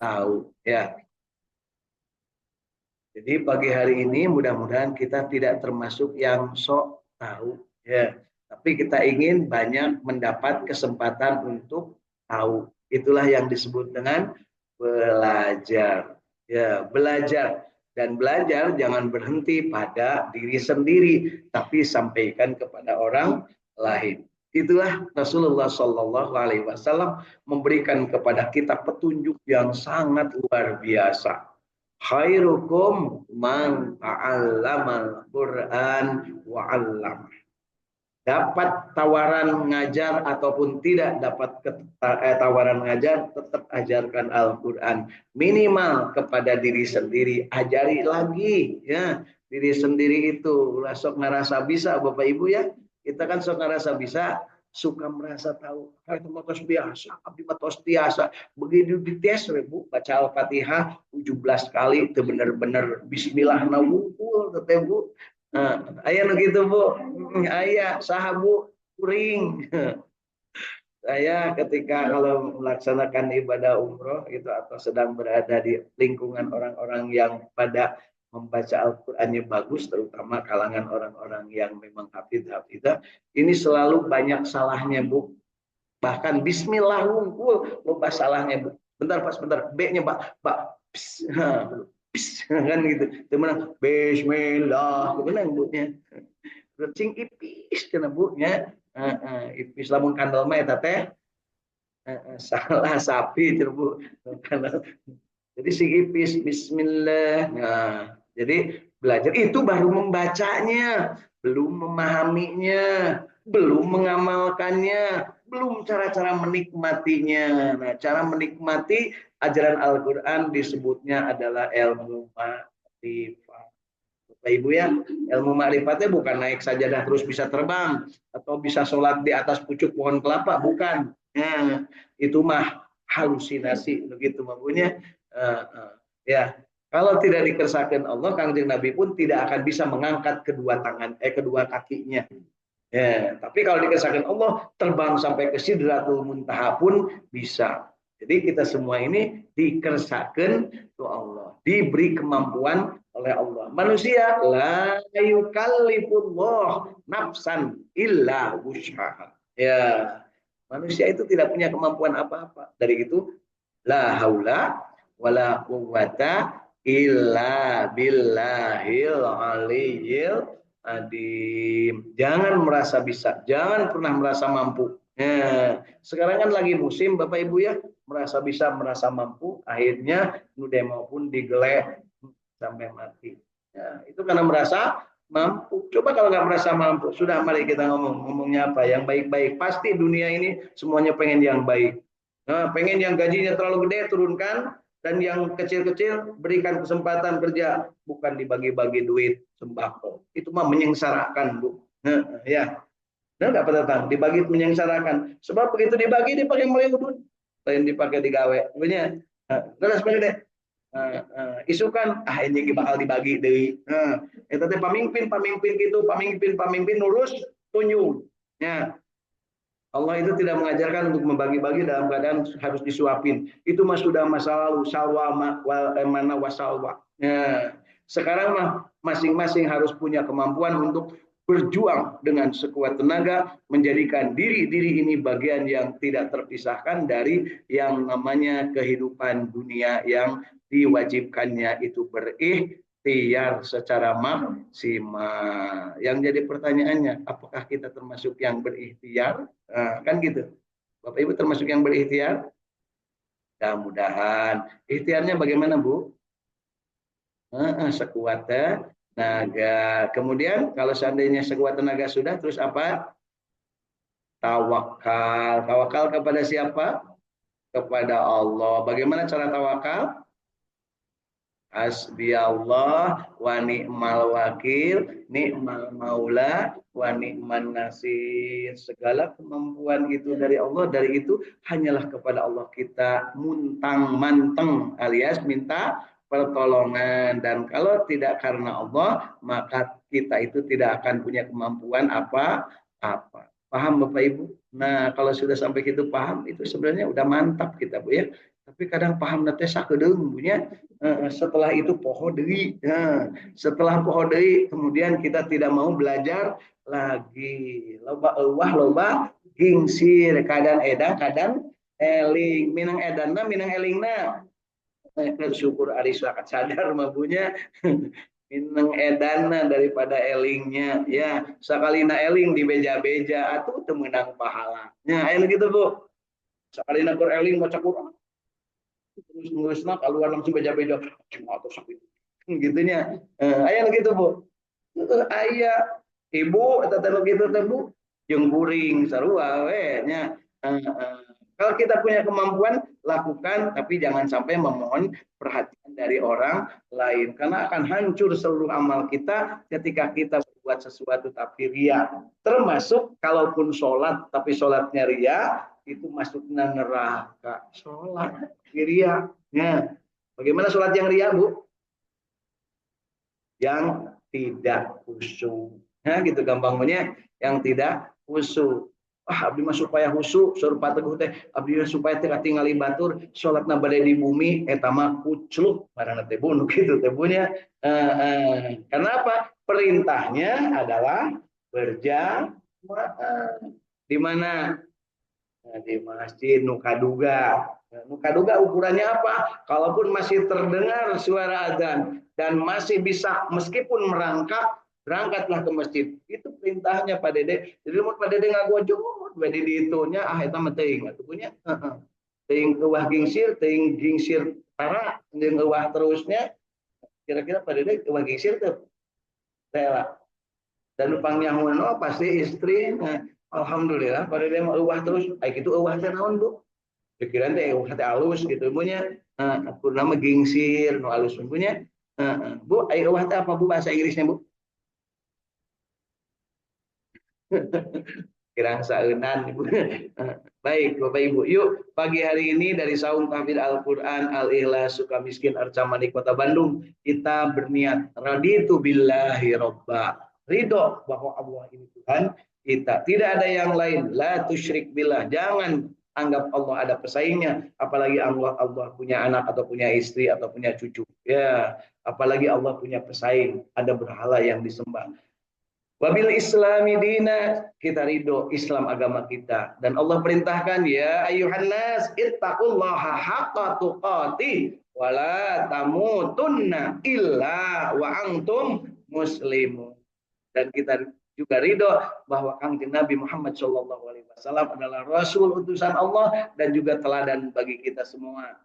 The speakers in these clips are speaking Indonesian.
tahu ya. Jadi pagi hari ini mudah-mudahan kita tidak termasuk yang sok tahu ya. Tapi kita ingin banyak mendapat kesempatan untuk tahu. Itulah yang disebut dengan belajar. Ya, belajar dan belajar jangan berhenti pada diri sendiri, tapi sampaikan kepada orang lain. Itulah Rasulullah Shallallahu Alaihi Wasallam memberikan kepada kita petunjuk yang sangat luar biasa. Khairukum man ta'allamal Quran wa 'allam. Dapat tawaran ngajar ataupun tidak dapat tawaran ngajar, tetap ajarkan Al-Quran. Minimal kepada diri sendiri, ajari lagi ya diri sendiri itu. Sok ngerasa bisa Bapak Ibu ya. Kita kan sok ngerasa bisa, suka merasa tahu. Itu matos biasa, abdi matos biasa. Begitu dites Bu, baca Al-Fatihah 17 kali itu benar-benar bismillah na wungkul teteh Bu. Ayah gitu Bu, ayah sahabu kuring. Saya ketika kalau melaksanakan ibadah umroh itu atau sedang berada di lingkungan orang-orang yang pada membaca Al-Qur'annya bagus, terutama kalangan orang-orang yang memang hafidh-hafidhah, ini selalu banyak salahnya Bu. Bahkan bismillah wungkul loba salahnya Bu. Bentar Pak, sebentar. B-nya Pak. Kan gitu. Teman bismillah, benar Bu-nya. Cing ipis kena Bu-nya. Ipis lamun kandel mah eta teh salah sapi Bu. Jadi si ipis bismillah. Nah, jadi belajar itu baru membacanya, belum memahaminya, belum mengamalkannya, belum cara-cara menikmatinya. Nah, cara menikmati ajaran Al-Qur'an disebutnya adalah ilmu ma'rifat. Bapak Ibu ya, ilmu ma'rifatnya bukan naik sajadah terus bisa terbang atau bisa sholat di atas pucuk pohon kelapa, bukan. Nah, itu mah halusinasi begitu maksudnya. Ya, kalau tidak dikersakan Allah, Kangjeng Nabi pun tidak akan bisa mengangkat kedua kakinya. Ya, tapi kalau dikesakan Allah terbang sampai ke Sidratul Muntaha pun bisa. Jadi kita semua ini dikersakan oleh Allah, diberi kemampuan oleh Allah. Manusia la yukallifullah nafsan illa wus'aha. Ya, manusia itu tidak punya kemampuan apa-apa. Dari itu la haula wala quwwata illa billahil aliyyil adim. Jangan merasa bisa, jangan pernah merasa mampu. Nah, sekarang kan lagi musim Bapak Ibu ya, merasa bisa, merasa mampu, akhirnya nu demo pun digelek sampai mati. Ya, itu karena merasa mampu. Coba kalau nggak merasa mampu, sudah mari kita ngomongnya apa? Yang baik-baik. Pasti dunia ini semuanya pengen yang baik. Nah, pengen yang gajinya terlalu gede turunkan, dan yang kecil-kecil berikan kesempatan kerja, bukan dibagi-bagi duit sembako. Itu mah menyengsarakan Bu. Nah, ya, dan nggak tentang dibagi menyengsarakan. Sebab begitu dibagi dipakai meludun, lain dipakai digawe. Punya, terus pakai deh. Isukan ini bakal dibagi deh. Itu teh pamimpin gitu, pamimpin nurus tunjung. Ya, Allah itu tidak mengajarkan untuk membagi-bagi dalam keadaan harus disuapin. Itu mah sudah masa lalu, salwa mana wasalwa. Ya. Sekarang mah masing-masing harus punya kemampuan untuk berjuang dengan sekuat tenaga, menjadikan diri ini bagian yang tidak terpisahkan dari yang namanya kehidupan dunia yang diwajibkannya itu berikhtiar secara maksimal. Yang jadi pertanyaannya, apakah kita termasuk yang berikhtiar? Nah, kan gitu. Bapak Ibu termasuk yang berikhtiar? Mudah-mudahan. Ikhtiarnya bagaimana Bu? Sekuat tenaga. Kemudian kalau seandainya sekuat tenaga sudah, terus apa? Tawakal. Tawakal kepada siapa? Kepada Allah. Bagaimana cara tawakal? Hasbi Allah wa ni'mal wakil, ni'mal maula wa ni'man nasir. Segala kemampuan itu dari Allah, dari itu hanyalah kepada Allah kita muntang manteng alias minta pertolongan. Dan kalau tidak karena Allah, maka kita itu tidak akan punya kemampuan apa-apa. Paham Bapak Ibu? Nah, kalau sudah sampai gitu paham, itu sebenarnya udah mantap kita Bu ya. tapi kadang paham teh sakedeung punya. Setelah itu poho deui. Nah, setelah poho deui kemudian kita tidak mau belajar lagi. Loba euwah loba gingsir, kadang edan kadang eling. Minang edanna minang elingna. Syukur ari akan sadar mabunya. Minang edana daripada elingnya ya sekali na eling di beja-beja atuh temenang pahalanya enak gitu Bu sekali na eling baca Quran terus nulisna keluar langsung beja-beja cuma atau sakit gitunya aya gitu Bu aya ibu atau telu gitu teh Bu jeung kuring sarua we nya kalau kita punya kemampuan lakukan tapi jangan sampai memohon perhatian dari orang lain karena akan hancur seluruh amal kita ketika kita berbuat sesuatu tapi ria termasuk kalaupun sholat tapi sholatnya ria itu masuknya neraka sholat ria ya bagaimana sholat yang ria Bu yang tidak khusyuk nah gitu gampangnya yang tidak khusyuk abdi mah supaya khusyuk suruh teguh teh abdi supaya teh tinggali batur salatna bade di bumi eta mah kucluk barana teh bunuh kitu teh punya karena apa perintahnya adalah berjamaah di mana di masjid nukaduga nukaduga ukurannya apa kalaupun masih terdengar suara azan dan masih bisa meskipun merangkak berangkatlah ke masjid itu perintahnya Pak Dede jadi mau Pak Dede ngagojot Pak Dede itunya eta mah teuing atuh punya teuing euwah gingsir tara jeung euwah terusnya kira-kira Pak Dede euwah gingsir teh rela dan pangyahun pasti istri alhamdulillah pada dia mau euwah terus kayak gitu euwah teh naon Bu pikiran teh euwah teh alus gitu punya aku nama gingsir nu alus punya Bu ai euwah teh apa Bu bahasa Inggrisnya Bu kirang saeunan Ibu baik Bapak Ibu yuk pagi hari ini dari Saung Tahfidz Al-Qur'an Al-Ikhlas Sukamiskin Arca Manik Kota Bandung kita berniat raditu billahi robba ridho bahwa Allah ini Tuhan kita tidak ada yang lain la tusyrik billah jangan anggap Allah ada pesaingnya apalagi Allah punya anak atau punya istri atau punya cucu ya apalagi Allah punya pesaing ada berhala yang disembah wabil islami dina kita ridho Islam agama kita dan Allah perintahkan ya ayuhan nas ittaqullaha haqqa tuqatih wala tamutunna illa wa antum muslimun dan kita juga ridho bahwa Kanjeng Nabi Muhammad SAW adalah Rasul utusan Allah dan juga teladan bagi kita semua.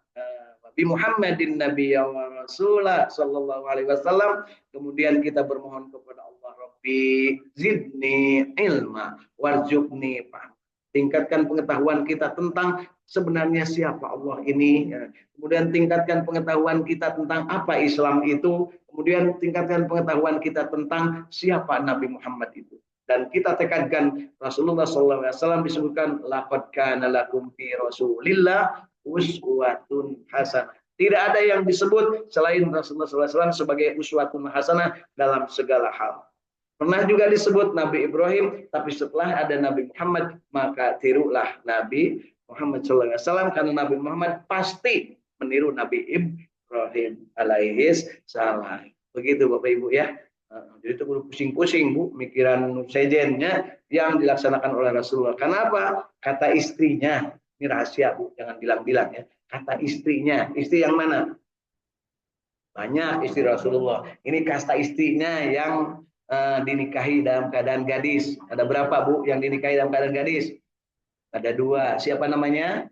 Nabi Muhammadin Nabi wa Rasulah Sallallahu Alaihi Wasallam. Kemudian kita bermohon kepada Allah Rabbi zidni ilma warzuqni fahma. Tingkatkan pengetahuan kita tentang sebenarnya siapa Allah ini. Kemudian tingkatkan pengetahuan kita tentang apa Islam itu. Kemudian tingkatkan pengetahuan kita tentang siapa Nabi Muhammad itu. Dan kita tekankan Rasulullah SAW disebutkan laqad kana lakum fi Rasulillah uswatun hasanah. Tidak ada yang disebut selain Rasulullah SAW sebagai uswatun hasanah dalam segala hal. Pernah juga disebut Nabi Ibrahim, tapi setelah ada Nabi Muhammad, maka tirulah Nabi Muhammad SAW karena Nabi Muhammad pasti meniru Nabi Ibrahim alaihis salam. Begitu Bapak Ibu ya. Jadi itu pusing-pusing Bu, mikiran sejennya yang dilaksanakan oleh Rasulullah. Kenapa? Kata istrinya, ini rahasia Bu, jangan bilang-bilang ya. Kata istrinya, istri yang mana? Banyak istri Rasulullah. Ini kasta istrinya yang dinikahi dalam keadaan gadis. Ada berapa Bu yang dinikahi dalam keadaan gadis? Ada dua. Siapa namanya?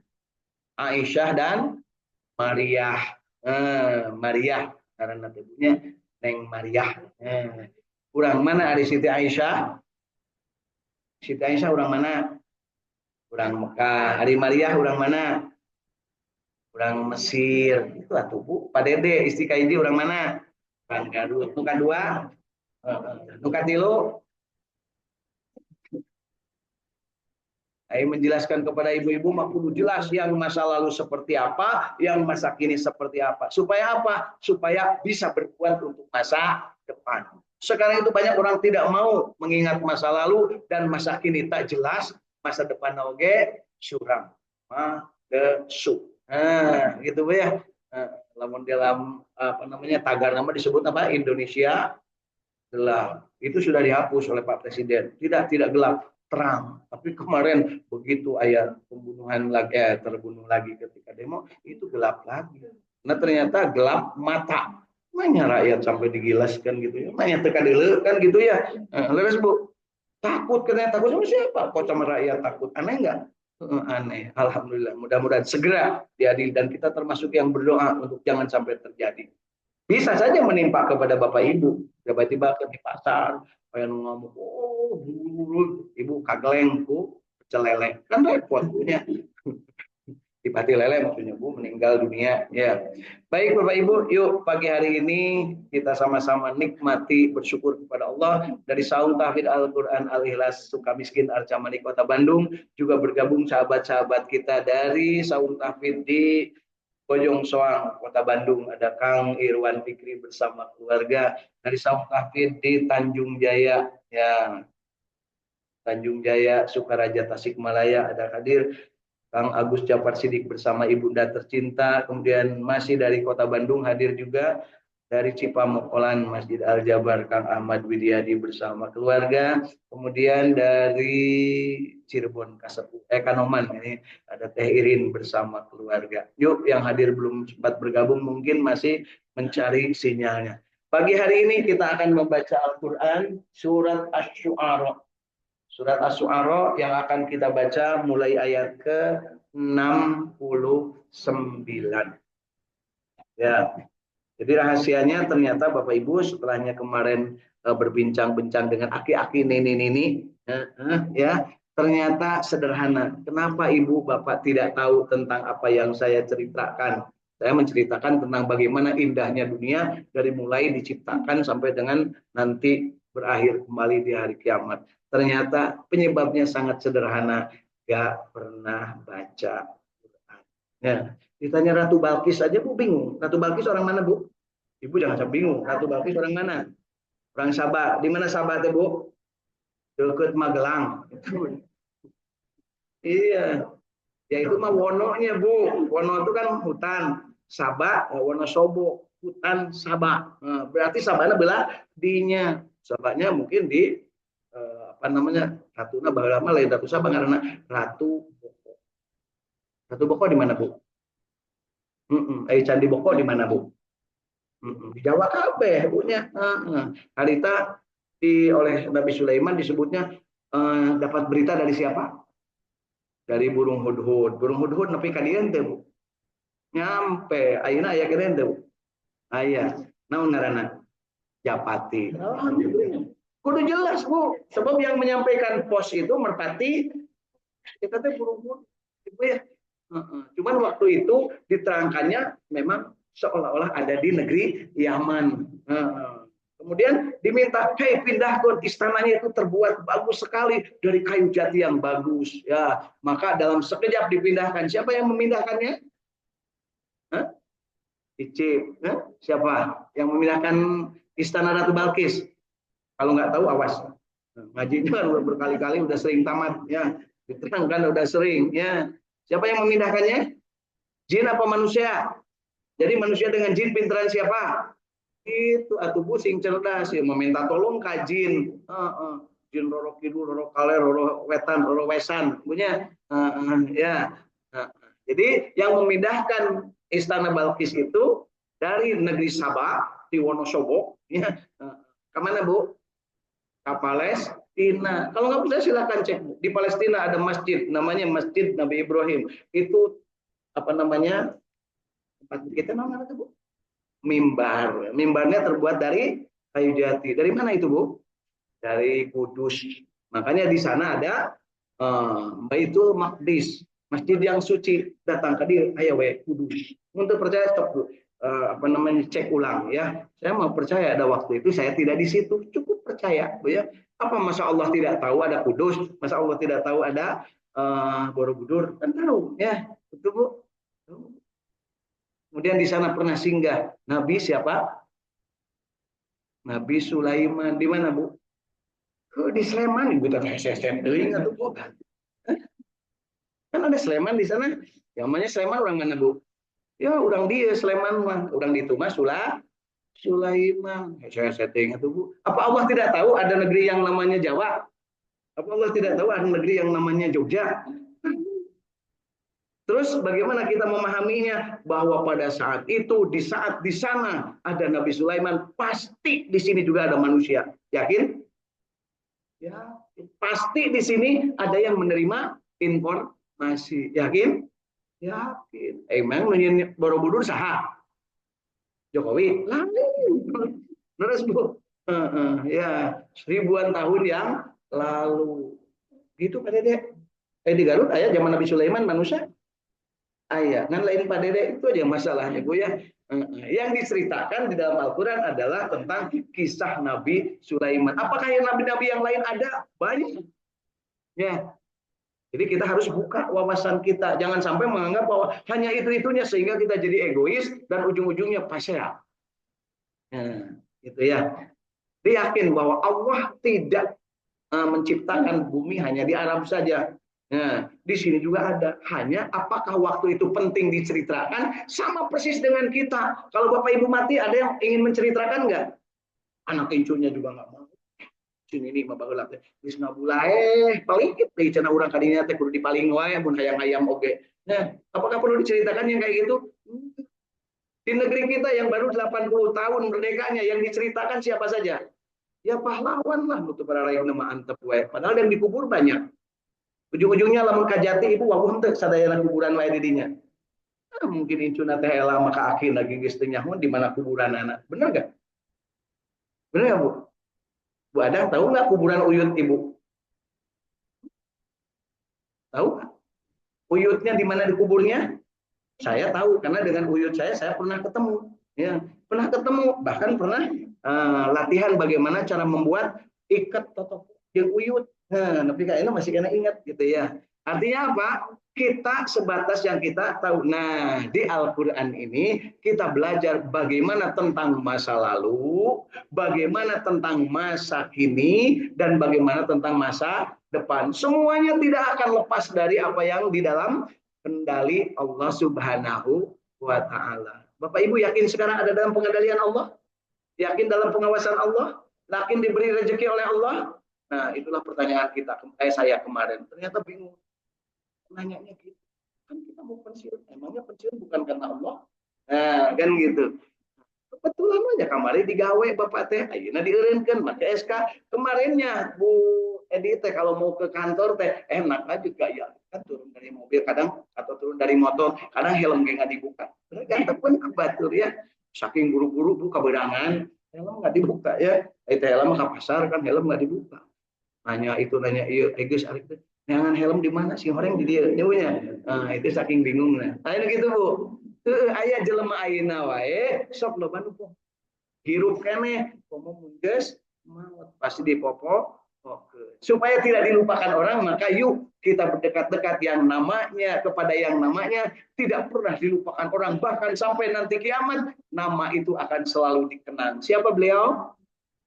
Aisyah dan Maryah. Maryah karena ibunya Neng Maryah. Urang mana ada Siti Aisyah? Siti Aisyah urang mana? Urang Mekah. Ari Maryah urang mana? Urang Mesir. Itu atuh Bu. Pak Dede istri kaiji urang mana? Urang Garut. Nuka dua. Nuka tilu. Saya menjelaskan kepada ibu-ibu kudu jelas yang masa lalu seperti apa, yang masa kini seperti apa. Supaya apa? Supaya bisa berbuat untuk masa depan. Sekarang itu banyak orang tidak mau mengingat masa lalu dan masa kini tak jelas, masa depan oge suram. Madesu. Gitu Bu ya. Lamun dalam apa namanya tagar nama disebut apa Indonesia gelap. Itu sudah dihapus oleh Pak Presiden. Tidak gelap, terang. Tapi kemarin begitu ayat pembunuhan lagi, terbunuh lagi ketika demo, itu gelap lagi. Nah ternyata gelap mata. Mana rakyat sampai digilaskan gitu ya. Mana tekan dulu kan gitu ya. Leres Bu. Takut katanya takut sama siapa? Kok sama rakyat takut? Aneh nggak? Aneh. Alhamdulillah. Mudah-mudahan segera diadili dan kita termasuk yang berdoa untuk jangan sampai terjadi. Bisa saja menimpa kepada Bapak Ibu. Tiba-tiba di pasar, kayak ngomong, oh, ibu kagelengku, pecel lele. Kan repot punya. Dipati lele maksudnya Bu, meninggal dunia. Ya. Baik Bapak Ibu, yuk pagi hari ini kita sama-sama nikmati bersyukur kepada Allah dari Saung Tahfidz Al-Qur'an Al-Ikhlas Sukamiskin Arca Manik Kota Bandung, juga bergabung sahabat-sahabat kita dari Saung Tahfidz di Bojong Soang, Kota Bandung, ada Kang Irwan Fikri bersama keluarga dari Saung Tahfidz di Tanjung Jaya, ya Tanjung Jaya, Sukaraja, Tasikmalaya ada hadir Kang Agus Jafar Sidik bersama Ibunda tercinta, kemudian masih dari Kota Bandung hadir juga dari Cipamokolan Masjid Al Jabar Kang Ahmad Widyadi bersama keluarga, kemudian dari Cirebon Kanoman ini ada Teh Irin bersama keluarga. Yuk yang hadir belum sempat bergabung mungkin masih mencari sinyalnya. Pagi hari ini kita akan membaca Al-Qur'an surat Asy-Syu'ara. Surat Asy-Syu'ara yang akan kita baca mulai ayat ke-69. Ya. Jadi rahasianya ternyata Bapak Ibu setelahnya kemarin berbincang-bincang dengan aki-aki nini-nini, ya ternyata sederhana. Kenapa Ibu Bapak tidak tahu tentang apa yang saya ceritakan? Saya menceritakan tentang bagaimana indahnya dunia dari mulai diciptakan sampai dengan nanti berakhir kembali di hari kiamat. Ternyata penyebabnya sangat sederhana. Gak pernah baca Quran. Ya, ditanya Ratu Balkis aja Bu bingung. Ratu Balkis orang mana Bu? Ibu jangan sampai bingung. Ratu Balkis orang mana? Orang Sabah. Di mana Sabah teh Bu? Dekat Magelang. Iya. Ya itu mah wononya Bu. Wono itu kan hutan. Sabah, Wonosobo, hutan Sabah. Nah, berarti Sabahnya belah dinya. Sabahnya mungkin di apa namanya? Ratuna Bahalama lain Ratu Sabah karena Ratu Boko. Ratu Boko di mana Bu? Candi Boko di mana Bu? Di Jawa kabeh punya. Harita oleh Nabi Sulaiman disebutnya dapat berita dari siapa? Dari burung hudhud. Burung hudhud nepi ka dieu teh, Bu. Nyampe ayeuna aya kene teh, Bu. Aya. Naon ngaranna? Japati. Alhamdulillah. Kudu jelas, Bu. Sebab yang menyampaikan pos itu merpati kita teh burung hudhud. Ibu ya. Cuman waktu itu diterangkannya memang seolah-olah ada di negeri Yaman. Kemudian diminta, hey pindah ke istananya itu terbuat bagus sekali dari kayu jati yang bagus. Ya, maka dalam sekejap dipindahkan. Siapa yang memindahkannya? Icip. Siapa yang memindahkan istana Ratu Balkis? Kalau nggak tahu awas. Ngajinya udah berkali-kali, udah sering tamat. Ya, diterangkan udah sering. Ya, siapa yang memindahkannya? Jin apa manusia? Jadi manusia dengan jin pinteran siapa? Itu atuh pusing cerdas ya meminta tolong ka jin. Jin roro kidul, roro kale, roro wetan, roro wesan. Punya ya. Jadi yang memindahkan istana Balkis itu dari negeri Sabah di Wonosobo ya. Kemana Bu? Ke Palestina. Kalau nggak percaya silakan cek Bu. Di Palestina ada masjid namanya Masjid Nabi Ibrahim. Itu apa namanya? Tempat kita namanya itu Bu? Mimbar. Mimbarnya terbuat dari kayu jati. Dari mana itu Bu? Dari Kudus. Makanya di sana ada Baitul Maqdis, masjid yang suci. Datang ke dia, ayo we Kudus. Untuk percaya stop Bu. Apa namanya cek ulang ya. Saya mau percaya ada waktu itu saya tidak di situ. Cukup percaya Bu ya. Apa masa Allah tidak tahu ada Kudus? Masa Allah tidak tahu ada Borobudur? Kan tahu ya. Betul Bu. Kemudian di sana pernah singgah Nabi siapa? Nabi Sulaiman. Di mana, Bu? Di Sleman, Ibu tanya SSM. Ingat tuh, Bu. Kan ada Sleman di sana. Yang namanya Sleman orang mana, Bu? Ya, orang dia Sleman mah. Orang di itu mah Sulaiman. Saya setting itu, Bu. Apa Allah tidak tahu ada negeri yang namanya Jawa? Apa Allah tidak tahu ada negeri yang namanya Jogja? Terus bagaimana kita memahaminya? Bahwa pada saat itu, di saat di sana ada Nabi Sulaiman, pasti di sini juga ada manusia. Yakin? Ya, pasti di sini ada yang menerima informasi. Yakin? Yakin. Emang Borobudur saha? Jokowi? Lain. Terus Bu. Ya, ribuan tahun yang lalu. Gitu Pak Dede. Di Garut ayah zaman Nabi Sulaiman manusia. Ayah, kan lain Pak Dede itu aja masalahnya Bu ya. Yang diceritakan di dalam Al-Quran adalah tentang kisah Nabi Sulaiman. Apakah yang nabi-nabi yang lain ada? Banyak. Ya, jadi kita harus buka wawasan kita. Jangan sampai menganggap bahwa hanya itu-itunya sehingga kita jadi egois dan ujung-ujungnya pasrah. Nah, gitu ya. Dia yakin bahwa Allah tidak menciptakan bumi hanya di Arab saja. Nah, di sini juga ada. Hanya apakah waktu itu penting diceritakan? Sama persis dengan kita. Kalau Bapak Ibu mati, ada yang ingin menceritakan nggak? Anak incunya juga nggak mau. Sini ini Bapak Gelap. Wis ngabulae, paling kita cina orang kadinya teh kudu dipaling wae mun hayang-hayang oge. Nah, apakah perlu diceritakan yang kayak gitu? Di negeri kita yang baru 80 tahun merdekanya, yang diceritakan siapa saja? Ya pahlawan lah, nutup para rakyat nama antep wae. Padahal yang dikubur banyak. Ujung-ujungnya lamun kajati ibu wawuh teu sadayana kuburan wae didinya. Mungkin incuna teh ela maka akhir lagi geus teu nyaho di mana kuburan anak. Bener enggak? Bener enggak, Bu? Bu Adang tahu nggak kuburan Uyut Ibu? Tahu? Uyutnya di mana dikuburnya? Saya tahu karena dengan Uyut saya pernah ketemu. Ya, pernah ketemu, bahkan pernah latihan bagaimana cara membuat ikat totok yang Uyut. Nah, tapi kayaknya masih kena ingat gitu ya. Artinya apa? Kita sebatas yang kita tahu. Nah, di Al-Quran ini kita belajar bagaimana tentang masa lalu, bagaimana tentang masa kini, dan bagaimana tentang masa depan. Semuanya tidak akan lepas dari apa yang di dalam kendali Allah Subhanahu wa Ta'ala. Bapak Ibu yakin sekarang ada dalam pengendalian Allah? Yakin dalam pengawasan Allah? Yakin diberi rezeki oleh Allah? Nah, itulah pertanyaan kita. Saya kemarin ternyata bingung. Nanyanya gitu. Kan kita mau pensiun. Emangnya pensiun bukan karena Allah? Nah, kan gitu. Kebetulan aja kemarin digawe Bapak teh. Ayeuna dieureunkeun make SK. Kemarinnya Bu Edi teh kalau mau ke kantor teh enak aja gaya. Kan turun dari mobil kadang atau turun dari motor, kadang helm kayak nggak dibuka. Ternyata pun kebatur ya. Saking buru-buru buka berangan, helm nggak dibuka ya. Itu helm ke pasar kan helm nggak dibuka. Nanya itu nanya iya Agus Arif jangan helm di mana sih orang di dia nyunya. Nah, itu saking bingungnya. Ayo gitu Bu. Ayah jelema ayeuna wae sok loba nu hirup kene komo mundes maut pasti dipopo. Supaya tidak dilupakan orang, maka yuk kita berdekat-dekat yang namanya kepada yang namanya tidak pernah dilupakan orang. Bahkan sampai nanti kiamat, nama itu akan selalu dikenang. Siapa beliau?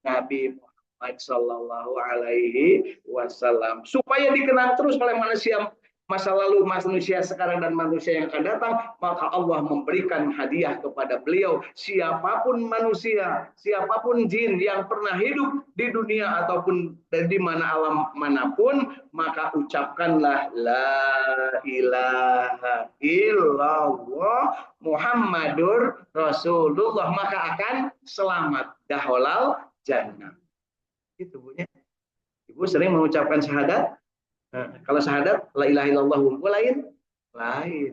Nabi Muhammad Sallallahu Alaihi Wasallam. Supaya dikenang terus oleh manusia masa lalu, manusia sekarang dan manusia yang akan datang, maka Allah memberikan hadiah kepada beliau. Siapapun manusia, siapapun jin yang pernah hidup di dunia ataupun di mana alam manapun, maka ucapkanlah la ilaha illallah Muhammadur Rasulullah, maka akan selamat daholal jannah. Itu bunyinya. Ibu sering mengucapkan syahadat. Nah, kalau syahadat la ilaha illallah lain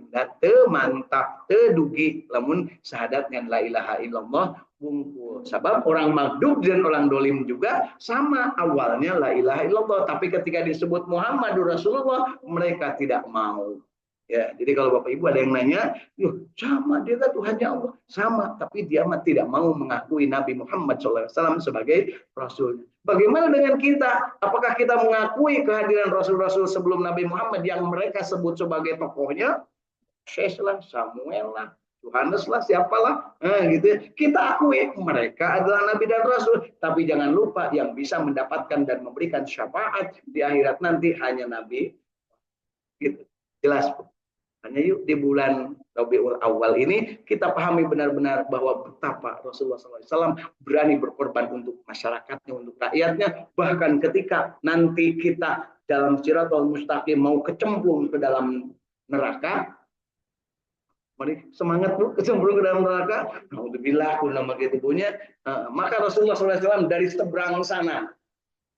date mantap te dugi lamun syahadat dengan la ilaha illallah bungkul. Sebab orang maghdub dan orang dolim juga sama awalnya la ilaha illallah, tapi ketika disebut Muhammadur Rasulullah mereka tidak mau. Ya, jadi kalau Bapak Ibu ada yang nanya, "Yuh, sama dia kan Tuhannya Allah." Sama, tapi dia tidak mau mengakui Nabi Muhammad SAW sebagai Rasul. Bagaimana dengan kita? Apakah kita mengakui kehadiran Rasul-Rasul sebelum Nabi Muhammad yang mereka sebut sebagai tokohnya? Yesus lah, Samuel lah, Yohanes lah, siapalah. Nah, gitu. Kita akui mereka adalah Nabi dan Rasul. Tapi jangan lupa yang bisa mendapatkan dan memberikan syafaat di akhirat nanti hanya Nabi. Gitu. Jelas, Bu. Hanya yuk di bulan Rabiul Awal ini kita pahami benar-benar bahwa betapa Rasulullah SAW berani berkorban untuk masyarakatnya, untuk rakyatnya. Bahkan ketika nanti kita dalam Siratal Mustaqim mau kecemplung ke dalam neraka, mari semangat Bu, kecemplung ke dalam neraka. Alhamdulillah, nama gitu punya. Maka Rasulullah SAW dari seberang sana.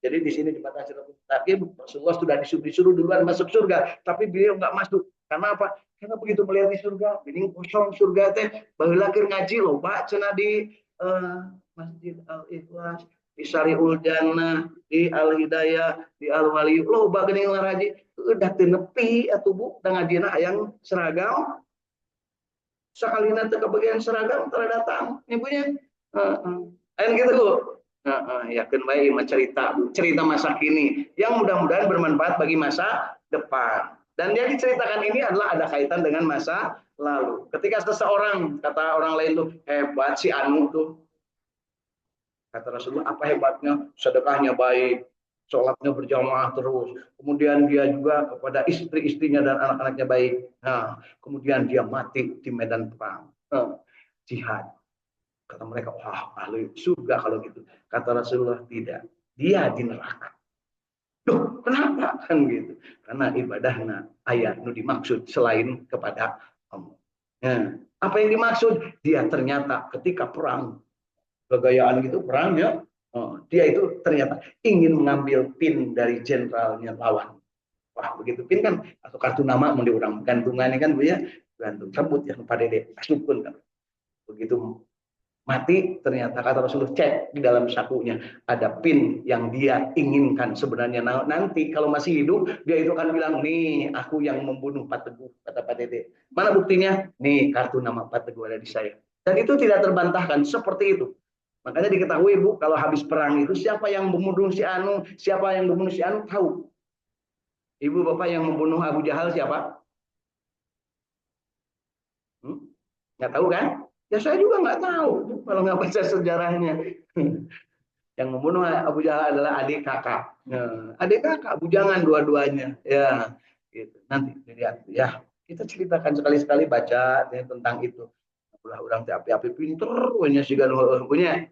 Jadi di sini di batas Siratal Mustaqim, Rasulullah sudah disuruh duluan masuk surga, tapi beliau nggak masuk. Karena apa? Karena begitu melihat di surga, ini kosong surga teh, baheula keur ngaji loba cenah di Masjid Al-Ikhlas, di Syariul Jannah, di Al Hidayah, di Al Wali, loba geuning ngaji, udah teu nepi atuh Bu, da ngajina hayang seragam. Sakalina teu kebagian seragam tara datang, ibunya. Ayo gitu Bu. Yakin baik cerita masa kini yang mudah-mudahan bermanfaat bagi masa depan. Dan yang diceritakan ini adalah ada kaitan dengan masa lalu. Ketika seseorang, kata orang lain tuh, hebat si Anu tuh. Kata Rasulullah, apa hebatnya? Sedekahnya baik, sholatnya berjamaah terus. Kemudian dia juga kepada istri-istrinya dan anak-anaknya baik. Nah, kemudian dia mati di medan perang. Jihad. Kata mereka, wah ahli surga kalau gitu. Kata Rasulullah, tidak. Dia di neraka. Duh, kenapa? Kan gitu. Karena ibadahnya ayat nu dimaksud selain kepada Allah. Nah, apa yang dimaksud? Dia ternyata ketika perang, kegayaan gitu, perang ya, dia itu ternyata ingin mengambil pin dari jenderalnya lawan. Wah, begitu pin kan, atau kartu nama mau diurang gantungannya kan, Bu ya, gantung sebut ya, Pak Dede, asupun kan. Begitu mati, ternyata kata Rasulullah, cek di dalam sakunya ada pin yang dia inginkan sebenarnya. Nanti kalau masih hidup dia itu akan bilang, nih aku yang membunuh Pak Teguh, kata Pak Dede. Mana buktinya? Nih kartu nama Pak Teguh ada di saya. Dan itu tidak terbantahkan, seperti itu. Makanya diketahui Bu, kalau habis perang itu siapa yang membunuh si Anu, siapa yang membunuh si Anu, tahu. Ibu bapak yang membunuh Abu Jahal siapa? Nggak tahu kan? Ya saya juga nggak tahu kalau nggak baca sejarahnya. Yang membunuh Abu Jahal adalah adik kakak. Adik kakak, bujangan dua-duanya. Ya, gitu. Nanti dilihat. Ya, kita ceritakan sekali-sekali baca ya, tentang itu. Ulah orang api-api pinter, punya sih kan punya.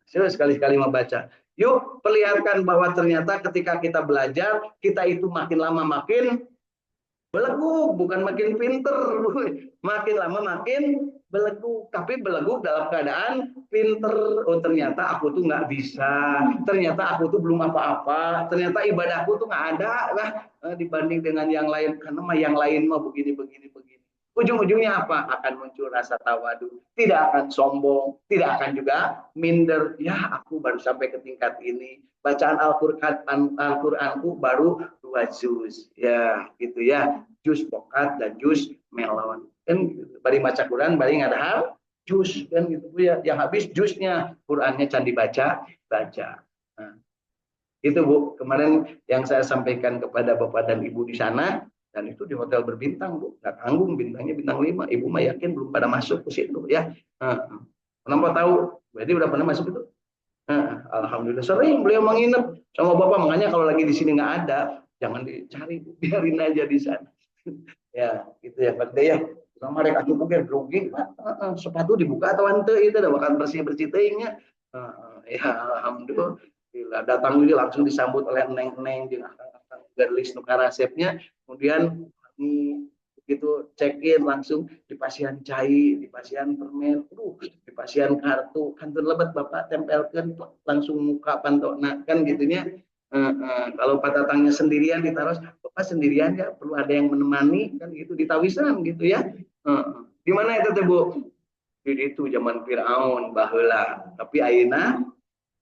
Saya sekali-sekali membaca. Yuk perlihatkan bahwa ternyata ketika kita belajar, kita itu makin lama makin belegu, bukan makin pinter. Makin lama makin belegu, tapi belegu dalam keadaan pinter. Oh ternyata aku tuh nggak bisa, ternyata aku tuh belum apa-apa, ternyata ibadahku tuh nggak ada lah dibanding dengan yang lain. Karena mah yang lain mah begini begini begini. Ujung-ujungnya apa? Akan muncul rasa tawadu, tidak akan sombong, tidak akan juga minder. Ya aku baru sampai ke tingkat ini. Bacaan Al-Quranku baru 2 juz, ya gitu ya, juz pokat dan juz melon. Kan bari baca Quran, bari ngadahar juz kan gitu ya. Yang habis juznya, Qurannya can dibaca, baca. Nah, itu Bu, kemarin yang saya sampaikan kepada Bapak dan Ibu di sana, dan itu di hotel berbintang Bu, nggak tanggung, bintangnya bintang 5. Ibu mah yakin belum pada masuk ke situ ya. Kenapa tahu? Berarti udah pernah masuk itu? Alhamdulillah sering beliau menginap sama Bapak, makanya kalau lagi di sini nggak ada, jangan dicari, biarin aja di sana. Ya, gitu ya Pak ya. Sama rek atuh mungkin rugi, sepatu dibuka atau ante itu udah bakal bersih-bersih teuingnya. Ya alhamdulillah datang ini langsung disambut oleh neng-neng jeung akang-akang gadis nu karasepnya. Kemudian begitu check in langsung dipasihan cai, dipasihan permen, dipasihan kartu, kantor lebat Bapak tempelkan langsung muka pantokna kan gitunya. Kalau Pak Tatangnya sendirian ditaruh, Bapak sendirian ya, perlu ada yang menemani kan gitu, ditawisan gitu ya. Di mana itu Bu? Di itu zaman Firaun baheula, tapi ayeuna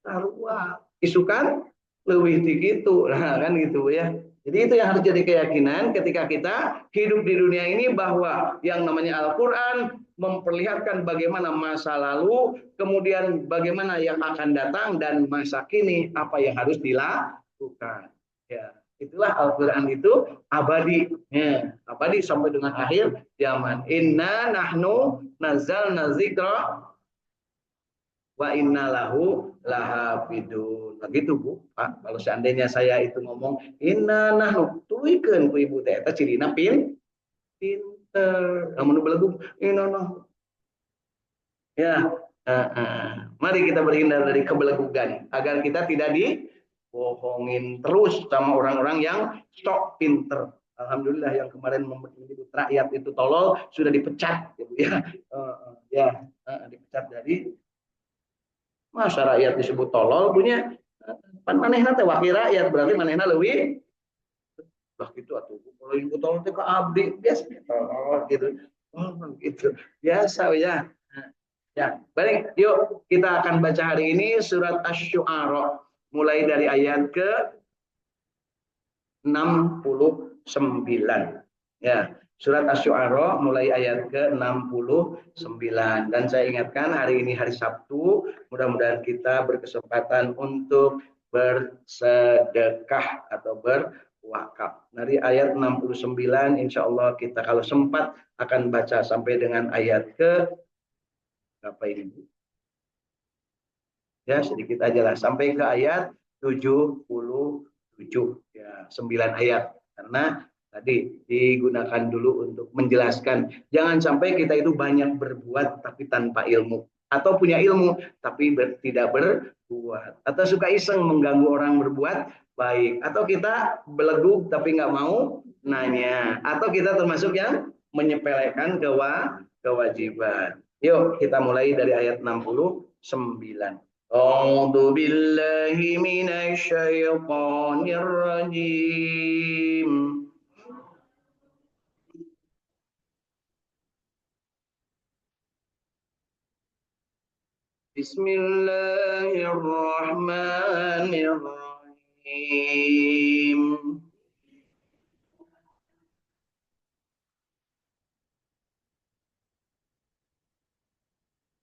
sarua isukan leuwih ti kitu. Nah kan gitu ya. Jadi itu yang harus jadi keyakinan ketika kita hidup di dunia ini, bahwa yang namanya Al-Quran memperlihatkan bagaimana masa lalu, kemudian bagaimana yang akan datang, dan masa kini apa yang harus dilakukan. Ya, itulah Al-Quran itu abadi, ya, abadi sampai dengan akhir zaman. Inna nahnu nazzalna dzikra wa inna lahu lahafidun. Begitu Bu, Pak. Kalau seandainya saya itu ngomong inna nahnu, tuluykeun ku Ibu teh eta cirina pinter. Namun belum ini no. Ya, mari kita berhindar dari kebelegugan agar kita tidak dibohongin terus sama orang-orang yang sok pinter. Alhamdulillah yang kemarin menyebut rakyat itu tolol sudah dipecat, gitu ya. Ya, dipecat dari masa rakyat disebut tolol punya pan manehna teh wakil rakyat berarti manehna leuwih lah gitu atuh. Kalau ibu tolol teh ke abdi biasa tolol gitu. Oh, gitu. Biasa ya. Ya, baik. Yuk kita akan baca hari ini surat Asy-Syu'ara mulai dari ayat ke 69. Ya, surat Asy-Syu'ara mulai ayat ke 69. Dan saya ingatkan hari ini hari Sabtu, mudah-mudahan kita berkesempatan untuk bersedekah atau berwakaf. Dari ayat 69 insya Allah kita kalau sempat akan baca sampai dengan ayat ke berapa ini? Ya, sedikit aja lah sampai ke ayat 77 ya 9 ayat karena tadi digunakan dulu untuk menjelaskan jangan sampai kita itu banyak berbuat tapi tanpa ilmu atau punya ilmu tapi tidak berbuat atau suka iseng mengganggu orang berbuat baik atau kita beleguk tapi nggak mau nanya atau kita termasuk yang menyepelekan kewajiban. Yuk kita mulai dari ayat 69. أعوذ بالله من الشيطان الرجيم بسم الله الرحمن الرحيم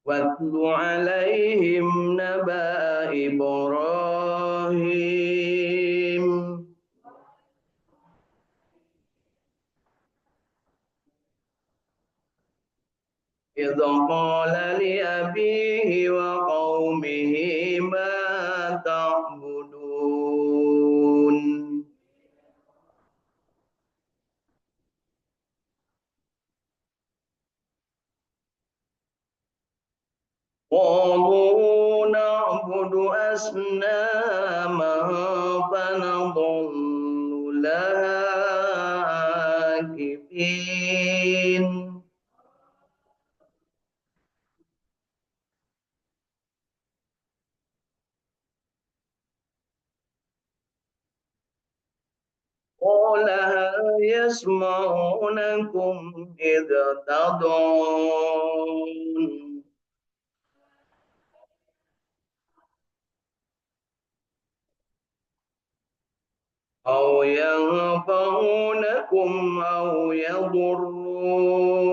واتل عليهم نبأ إبراهيم إذ قال لأبيه وقومه ما تعبدون قالوا نعبد أصناما فنظل لها عاكفين قال هل يسمعونكم إذ تدعون أو ينفعونكم أو يضرون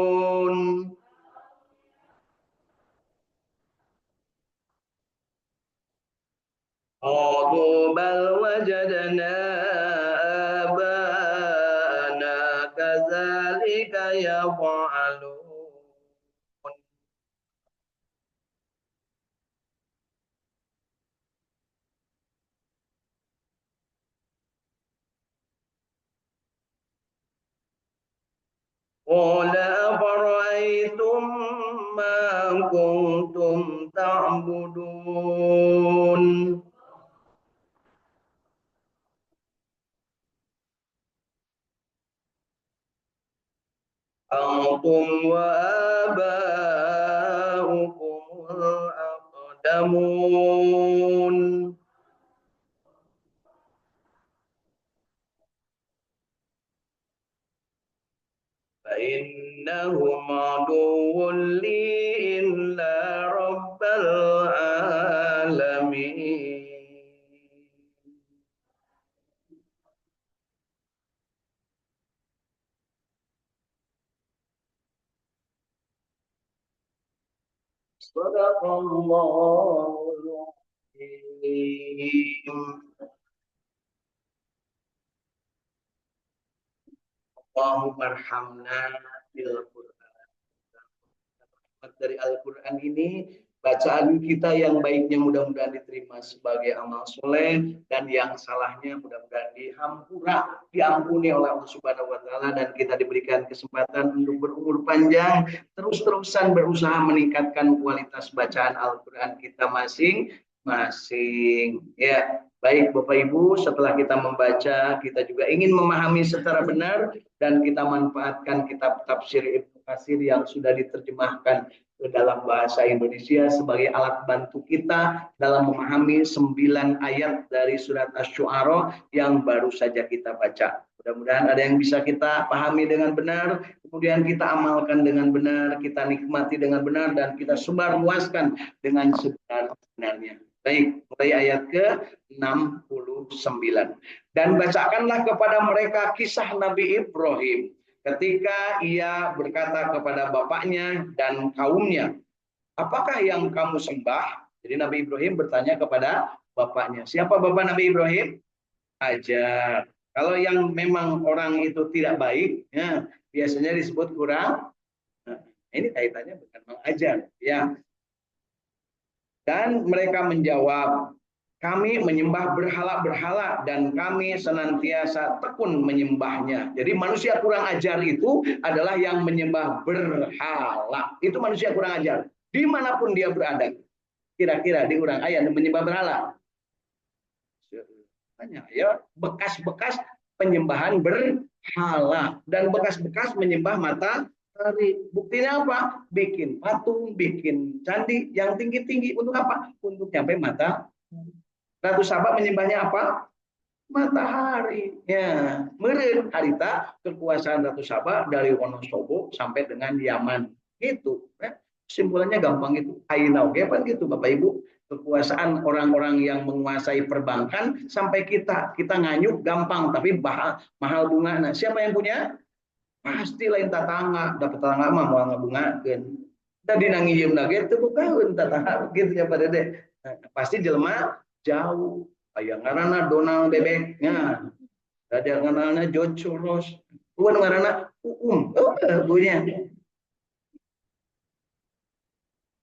قالوا بل وجدنا آباءنا كذلك يفعلون قال أفرأيتم ما كنتم تعبدون أنتم وآباؤكم الأقدمون فإنهم عدو لي إلا رب العالمين صدق الله العظيم Allahumma arhamna bil Qur'an. Dari Al-Quran ini Bacaan kita yang baiknya mudah-mudahan diterima sebagai amal soleh, dan yang salahnya mudah-mudahan diampuni oleh Allah Subhanahu wa taala, dan kita diberikan kesempatan untuk berumur panjang, terus-terusan berusaha meningkatkan kualitas bacaan Al-Qur'an kita masing-masing. Ya, baik Bapak Ibu, setelah kita membaca, kita juga ingin memahami secara benar dan kita manfaatkan kitab tafsir Ibnu Katsir yang sudah diterjemahkan ke dalam bahasa Indonesia sebagai alat bantu kita dalam memahami 9 ayat dari surat Asy-Syu'ara yang baru saja kita baca. Mudah-mudahan ada yang bisa kita pahami dengan benar, kemudian kita amalkan dengan benar, kita nikmati dengan benar, dan kita sebarluaskan dengan sebenar-benarnya. Baik, mulai ayat ke-69. Dan bacakanlah kepada mereka kisah Nabi Ibrahim ketika ia berkata kepada bapaknya dan kaumnya, apakah yang kamu sembah? Jadi Nabi Ibrahim bertanya kepada bapaknya. Siapa bapak Nabi Ibrahim? Ajar. Kalau yang memang orang itu tidak baik, ya, biasanya disebut kurang. Nah, ini kaitannya bukan mengajar, ya. Dan mereka menjawab, kami menyembah berhala-berhala dan kami senantiasa tekun menyembahnya. Jadi manusia kurang ajar itu adalah yang menyembah berhala. Itu manusia kurang ajar. Dimanapun dia berada. Kira-kira di orang ayat menyembah berhala. Ya, bekas-bekas penyembahan berhala. Dan bekas-bekas menyembah matahari. Buktinya apa? Bikin patung, bikin candi yang tinggi-tinggi. Untuk apa? Untuk sampai mata. Ratu Saba menyembahnya apa? Matahari. Ya, meureun harita kekuasaan Ratu Saba dari Wonosobo sampai dengan Yaman. Gitu. Ya. Simpulannya gampang itu. Aina oke kan gitu Bapak Ibu. Kekuasaan orang-orang yang menguasai perbankan sampai kita nganyuk gampang tapi mahal bunga. Nah, siapa yang punya? Pasti lain tatangga, dapat tatangga mah mau ngabungakeun. Tadi nangiyem lagi teu bukaeun tatangga gitu ya Pak Dede. Nah, pasti jelema jauh. Aya ngaranna Donald bebeknya. Ada ngaranna George Soros. Bukan ngaranna punya.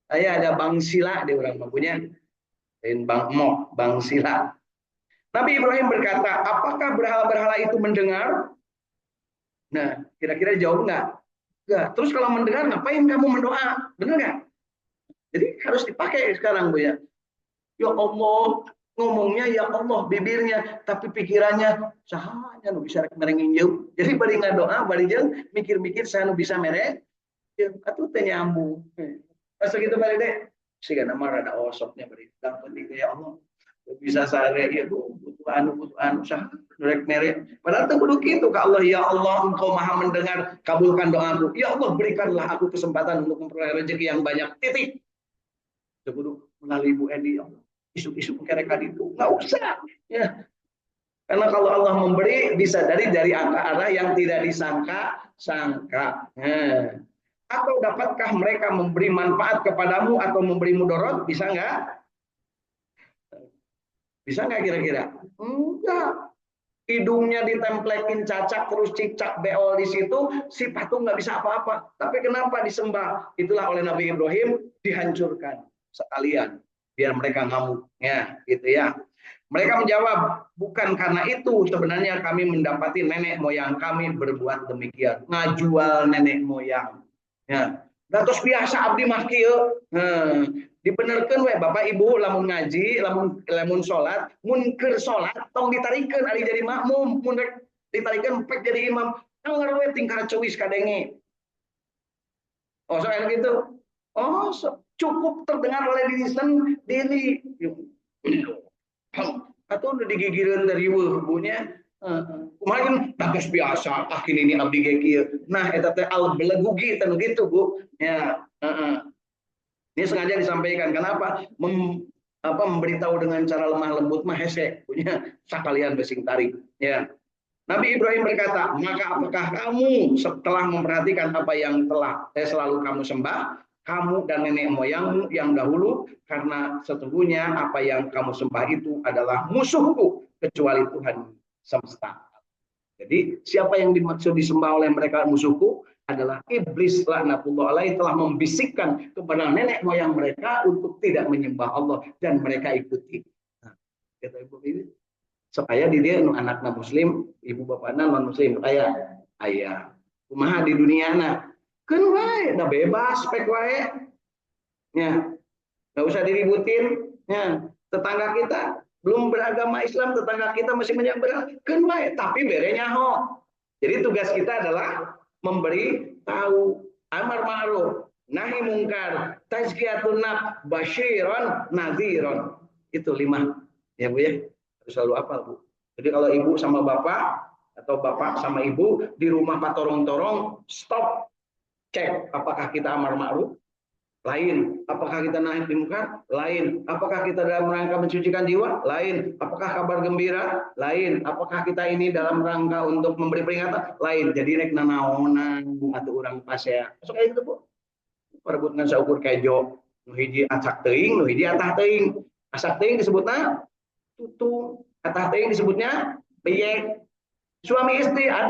Aya ada Bang Sila di orang punya. Dan Bang Mo, Bang Sila. Nabi Ibrahim berkata, apakah berhala-berhala itu mendengar? Nah, kira-kira jawab enggak? Enggak. Terus kalau mendengar, ngapain kamu mendoa? Benar nggak? Jadi harus dipakai sekarang, Bu ya. Ya Allah, ngomongnya ya Allah bibirnya, tapi pikirannya sahanya nu bisa merengin jauh. Jadi bari ngadoa, bari jeung mikir-mikir saya nu bisa mereng, atuh teh nyambung. Pas gitu bari deh, siga nama rada osoknya bari. Yang penting ya Allah bisa sare ya butuh anu sah rek mere. Padahal teu kudu kitu ka Allah, ya Allah Engkau Maha mendengar, kabulkan doaku. Ya Allah berikanlah aku kesempatan untuk memperoleh rezeki yang banyak. Titik. Teu kudu melalui Bu Edi ya Allah. Isu-isu mereka itu nggak usah ya, karena kalau Allah memberi bisa dari arah yang tidak disangka-sangka. Atau dapatkah mereka memberi manfaat kepadamu atau memberi mudarat? Bisa nggak kira-kira? Enggak. Hidungnya ditemplekin cacak terus cicak beol di situ, si patung nggak bisa apa-apa. Tapi kenapa disembah? Itulah oleh Nabi Ibrahim dihancurkan sekalian biar mereka ngamuk ya gitu ya. Mereka menjawab, bukan karena itu sebenarnya kami mendapati nenek moyang kami berbuat demikian, ngajual nenek moyang ya. Datos biasa abdi mah kieu. Dibenerkeun we Bapak Ibu lamun ngaji, lamun salat, mun keur salat tong ditarikeun ari jadi makmum, mun rek ditarikeun pek jadi imam. Anger we tingkah ceuwis kadenge. Oh, so gitu. Oh, cukup terdengar oleh diri sendiri. Atau udah digigirin dari bukunya. Kemarin bagus biasa, akhir ini abdi gekir. Nah, eta teh al belegugi tanu gitu, Bu. Ya, ini sengaja disampaikan. Kenapa? Memberitahu dengan cara lemah lembut mah hese, punya sakalian besing tarik. Ya. Nabi Ibrahim berkata, maka apakah kamu setelah memperhatikan apa yang telah selalu kamu sembah, kamu dan nenek moyangmu yang dahulu, karena sesungguhnya apa yang kamu sembah itu adalah musuhku kecuali Tuhan semesta. Jadi siapa yang dimaksud disembah oleh mereka musuhku? adalah iblis laknatullah alaihi telah membisikkan kepada nenek moyang mereka untuk tidak menyembah Allah dan mereka ikuti. Nah, kata ibu ini supaya di dia anak muslim, ibu bapaknya non muslim kayak ayah. Kumaha di dunia na kan wae, nah bebas spek wae. Ya, nggak usah diributin. Ya, tetangga kita belum beragama Islam, tetangga kita masih menyembah kan wae, tapi berenya ho. Jadi tugas kita adalah memberi tahu amar ma'ruf, nahi mungkar, tazkiyatun nafs, basyiron, nadhiron. Itu 5. Ya Bu ya. Harus selalu apal Bu. Jadi kalau ibu sama bapak atau bapak sama ibu di rumah patorong-torong, stop, cek apakah kita amar ma'ruf, lain. Apakah kita naik di muka? Lain. Apakah kita dalam rangka mensucikan jiwa? Lain. Apakah kabar gembira? Lain. Apakah kita ini dalam rangka untuk memberi peringatan? Lain. Jadi rek nanaonan atau orang pas ya. Masuk kayak gitu, Bu. Perebutkan saukur kejo. Nu hiji acak teuing, nu hiji atah teuing. Acak teuing disebutnya tutu, atah teuing disebutnya beyek. Suami istri ada